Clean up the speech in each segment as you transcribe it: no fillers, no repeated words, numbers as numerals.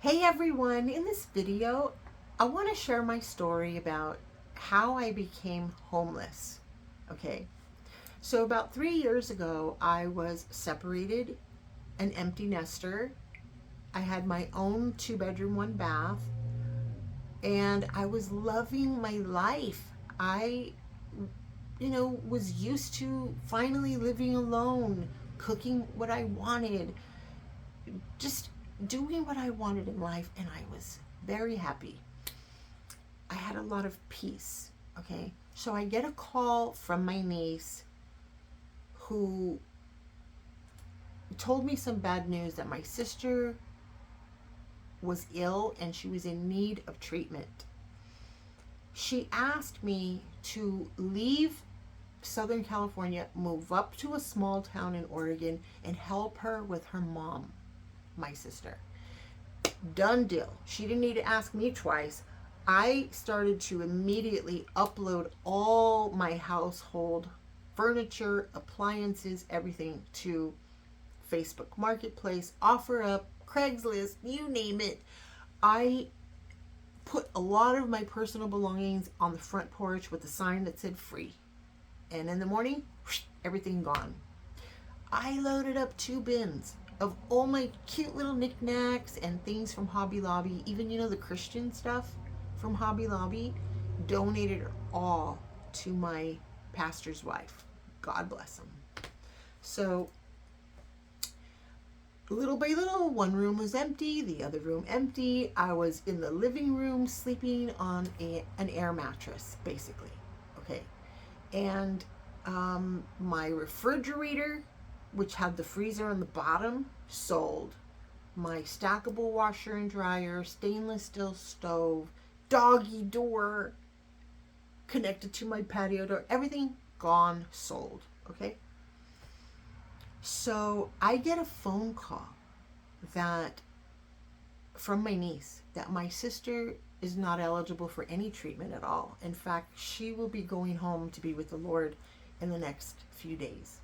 Hey everyone, in this video, I want to share my story about how I became homeless. Okay, so about 3 years ago, I was separated, an empty nester. I had my own 2 bedroom, 1 bath, and I was loving my life. I was used to finally living alone, cooking what I wanted, just doing what I wanted in life, and I was very happy. I had a lot of peace. Okay. So I get a call from my niece who told me some bad news that my sister was ill and she was in need of treatment. She asked me to leave Southern California, move up to a small town in Oregon, and help her with her mom, my sister. Done deal. She didn't need to ask me twice. I started to immediately upload all my household furniture, appliances, everything to Facebook Marketplace, OfferUp, Craigslist, you name it. I put a lot of my personal belongings on the front porch with a sign that said free. And in the morning, everything gone. I loaded up 2 bins of all my cute little knickknacks and things from Hobby Lobby, even the Christian stuff from Hobby Lobby, donated it all to my pastor's wife. God bless him. So little by little, one room was empty, the other room empty. I was in the living room sleeping on an air mattress, basically. Okay. And my refrigerator, which had the freezer on the bottom, sold. My stackable washer and dryer, stainless steel stove, doggy door connected to my patio door, everything gone, sold. Okay. So I get a phone call that from my niece that my sister is not eligible for any treatment at all. In fact, she will be going home to be with the Lord in the next few days.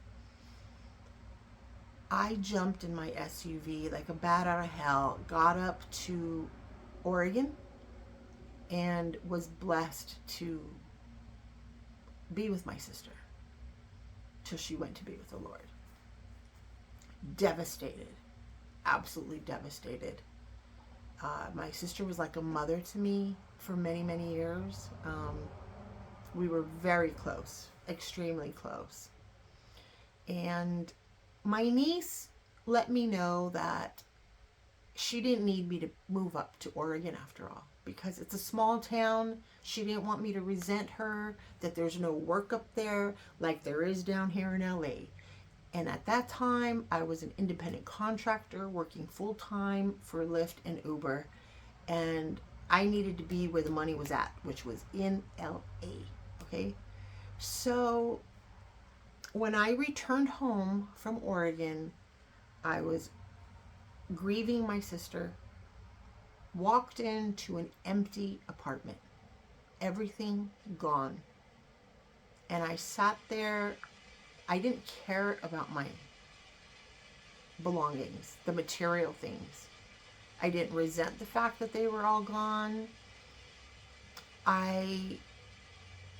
I jumped in my SUV like a bat out of hell, got up to Oregon, and was blessed to be with my sister till she went to be with the Lord. Devastated, absolutely devastated. My sister was like a mother to me for many, many years. We were very close, extremely close. And my niece let me know that she didn't need me to move up to Oregon after all, because it's a small town. She didn't want me to resent her, that there's no work up there like there is down here in LA. And at that time, I was an independent contractor working full time for Lyft and Uber. And I needed to be where the money was at, which was in LA. Okay. So when I returned home from Oregon, I was grieving my sister, walked into an empty apartment, everything gone. And I sat there. I didn't care about my belongings, the material things. I didn't resent the fact that they were all gone. I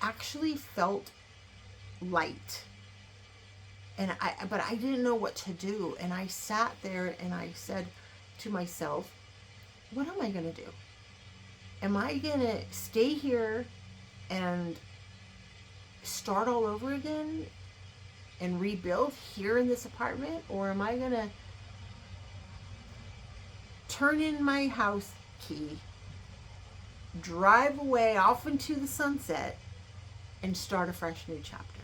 actually felt light. But I didn't know what to do. And I sat there and I said to myself, what am I going to do? Am I going to stay here and start all over again and rebuild here in this apartment? Or am I going to turn in my house key, drive away off into the sunset, and start a fresh new chapter?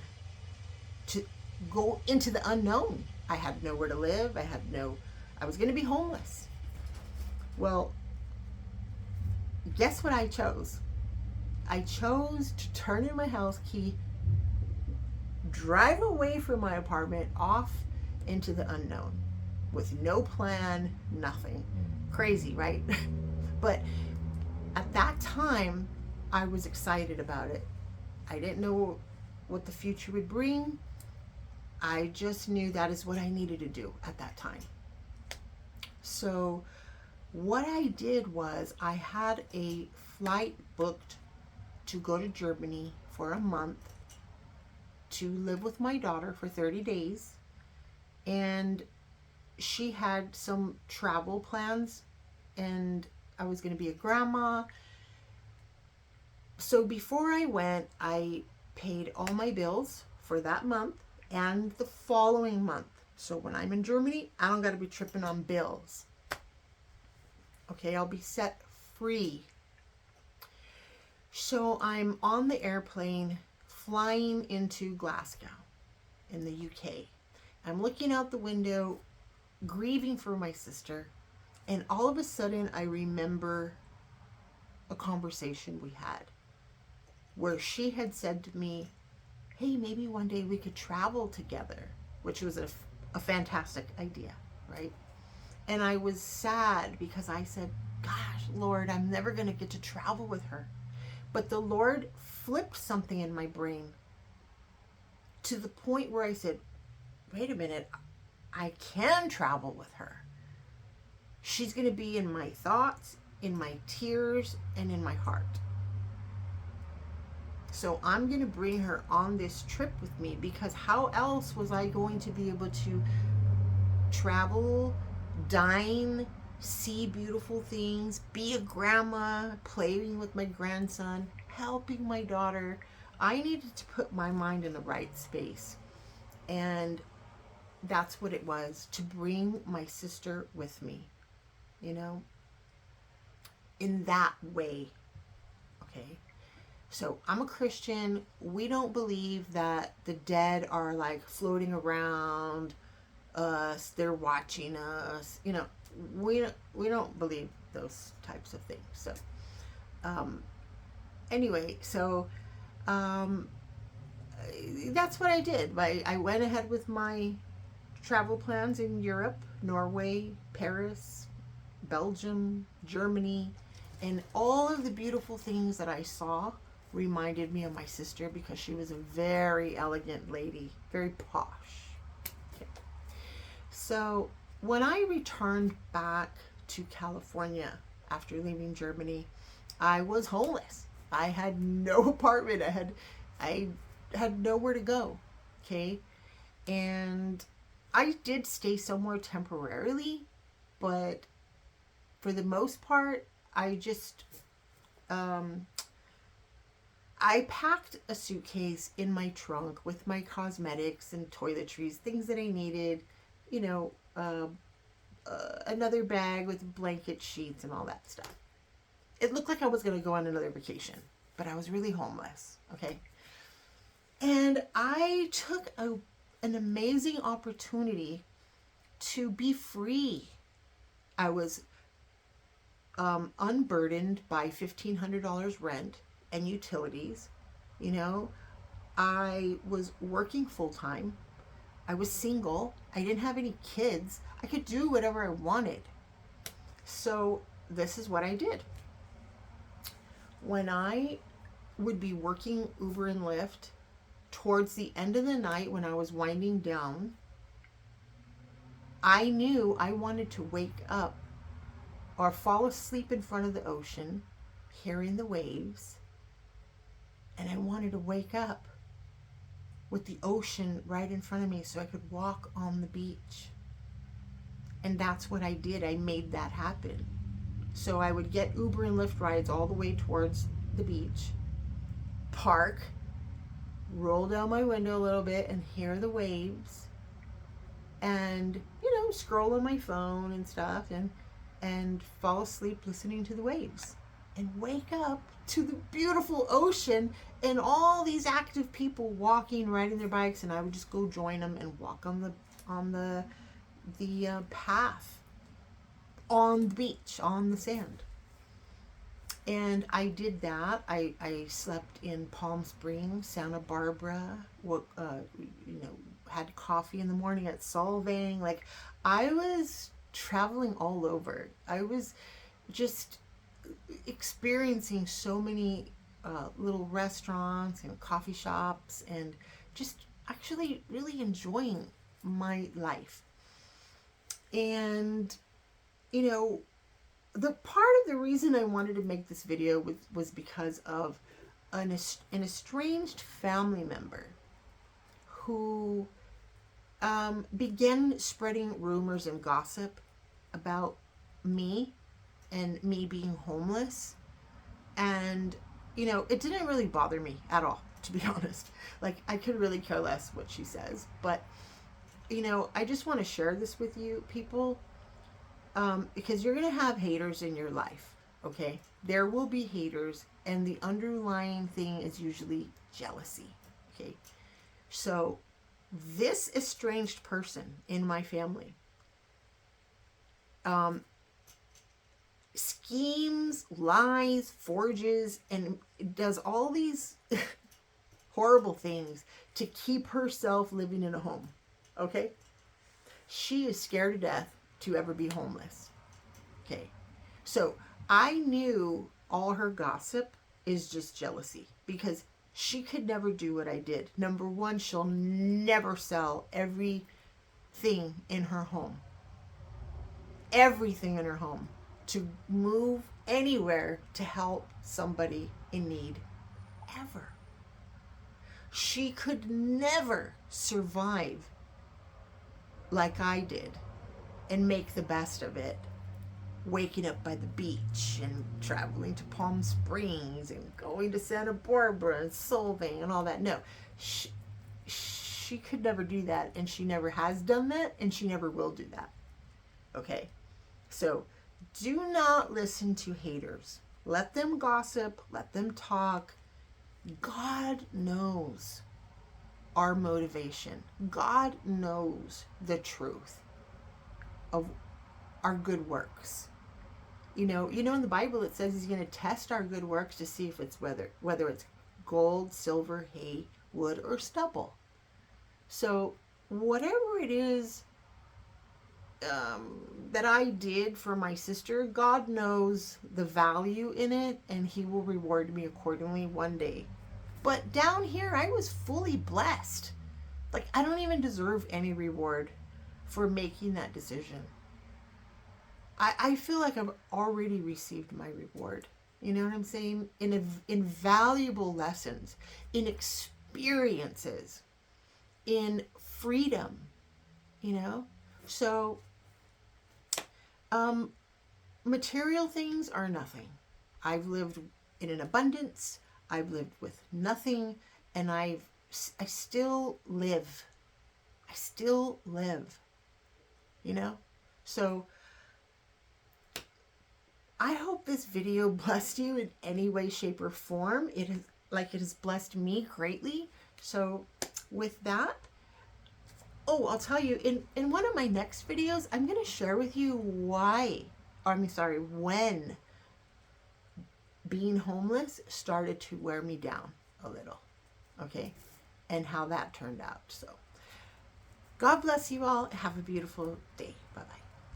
To go into the unknown. I had nowhere to live. I was going to be homeless. Well, guess what I chose? I chose to turn in my house key, drive away from my apartment off into the unknown with no plan, nothing. Crazy, right? But at that time, I was excited about it. I didn't know what the future would bring. I just knew that is what I needed to do at that time. So What I did was I had a flight booked to go to Germany for a month to live with my daughter for 30 days. And she had some travel plans, and I was going to be a grandma. So before I went, I paid all my bills for that month and the following month. So when I'm in Germany, I don't got to be tripping on bills. Okay, I'll be set free. So I'm on the airplane flying into Glasgow in the UK. I'm looking out the window, grieving for my sister, and all of a sudden I remember a conversation we had where she had said to me, hey, maybe one day we could travel together, which was a fantastic idea, right? And I was sad because I said, gosh, Lord, I'm never going to get to travel with her. But the Lord flipped something in my brain to the point where I said, wait a minute, I can travel with her. She's going to be in my thoughts, in my tears, and in my heart. So I'm going to bring her on this trip with me, because how else was I going to be able to travel, dine, see beautiful things, be a grandma, playing with my grandson, helping my daughter? I needed to put my mind in the right space. And that's what it was, to bring my sister with me, you know, in that way. Okay. So I'm a Christian. We don't believe that the dead are like floating around us, they're watching us. You know, we don't believe those types of things. So anyway, so that's what I did. I went ahead with my travel plans in Europe, Norway, Paris, Belgium, Germany, and all of the beautiful things that I saw reminded me of my sister, because she was a very elegant lady, very posh. Okay. So when I returned back to California after leaving Germany, I was homeless. I had no apartment. I had nowhere to go. Okay. And I did stay somewhere temporarily, but for the most part, I just I packed a suitcase in my trunk with my cosmetics and toiletries, things that I needed, you know, another bag with blanket sheets and all that stuff. It looked like I was going to go on another vacation, but I was really homeless, okay? And I took an amazing opportunity to be free. I was unburdened by $1,500 rent and utilities. You know, I was working full time. I was single. I didn't have any kids. I could do whatever I wanted. So this is what I did. When I would be working Uber and Lyft, towards the end of the night when I was winding down, I knew I wanted to wake up or fall asleep in front of the ocean, hearing the waves. And I wanted to wake up with the ocean right in front of me so I could walk on the beach. And that's what I did. I made that happen. So I would get Uber and Lyft rides all the way towards the beach, park, roll down my window a little bit and hear the waves, and, you know, scroll on my phone and stuff, and fall asleep listening to the waves, and wake up to the beautiful ocean and all these active people walking, riding their bikes, and I would just go join them and walk on the path on the beach, on the sand. And I did that. I slept in Palm Springs, Santa Barbara, had coffee in the morning at Solvang. Like, I was traveling all over. I was just experiencing so many little restaurants and coffee shops, and just actually really enjoying my life. And, you know, the part of the reason I wanted to make this video was because of an estranged family member who began spreading rumors and gossip about me and me being homeless. And, it didn't really bother me at all, to be honest. Like, I could really care less what she says. But, I just want to share this with you, people, because you're going to have haters in your life, okay? There will be haters, and the underlying thing is usually jealousy, okay? So, this estranged person in my family schemes, lies, forges, and does all these horrible things to keep herself living in a home. Okay? She is scared to death to ever be homeless. Okay? So I knew all her gossip is just jealousy, because she could never do what I did. Number one, she'll never sell everything in her home. Everything in her home. To move anywhere to help somebody in need. Ever. She could never survive like I did and make the best of it. Waking up by the beach and traveling to Palm Springs and going to Santa Barbara and Solvang and all that. No, she could never do that, and she never has done that, and she never will do that. Okay? So, do not listen to haters. Let them gossip. Let them talk. God knows our motivation. God knows the truth of our good works. In the Bible it says he's going to test our good works to see if it's whether it's gold, silver, hay, wood, or stubble. So whatever it is that I did for my sister, God knows the value in it, and he will reward me accordingly one day. But down here, I was fully blessed. Like, I don't even deserve any reward for making that decision. I feel like I've already received my reward. You know what I'm saying? In valuable lessons, in experiences, in freedom, So, material things are nothing. I've lived in an abundance. I've lived with nothing, and I still live. I still live. So I hope this video blessed you in any way, shape, or form. It has blessed me greatly. So with that, I'll tell you, in one of my next videos, I'm going to share with you when being homeless started to wear me down a little, okay? And how that turned out. So God bless you all. Have a beautiful day. Bye-bye.